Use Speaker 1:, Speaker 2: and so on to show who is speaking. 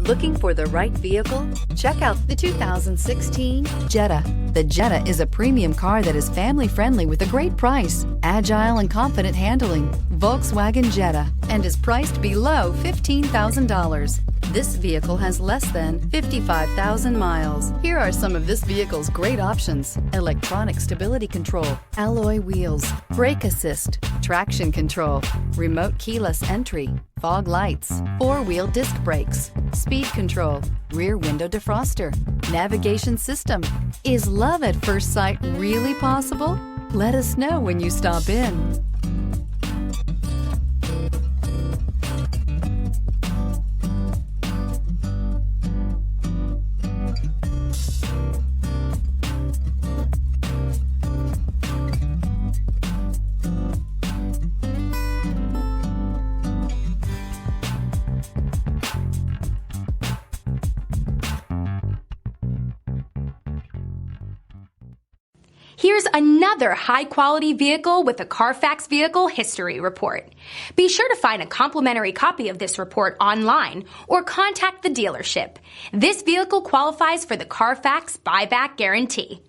Speaker 1: Looking for the right vehicle? Check out the 2016 Jetta. The Jetta is a premium car that is family-friendly with a great price, agile and confident handling. Volkswagen Jetta, and is priced below $15,000. This vehicle has less than 55,000 miles. Here are some of this vehicle's great options: electronic stability control, alloy wheels, brake assist, traction control, remote keyless entry, fog lights, four-wheel disc brakes, speed control, rear window defroster, navigation system. Is love at first sight really possible? Let us know when you stop in.
Speaker 2: Here's another high-quality vehicle with a Carfax Vehicle History Report. Be sure to find a complimentary copy of this report online or contact the dealership. This vehicle qualifies for the Carfax Buyback Guarantee.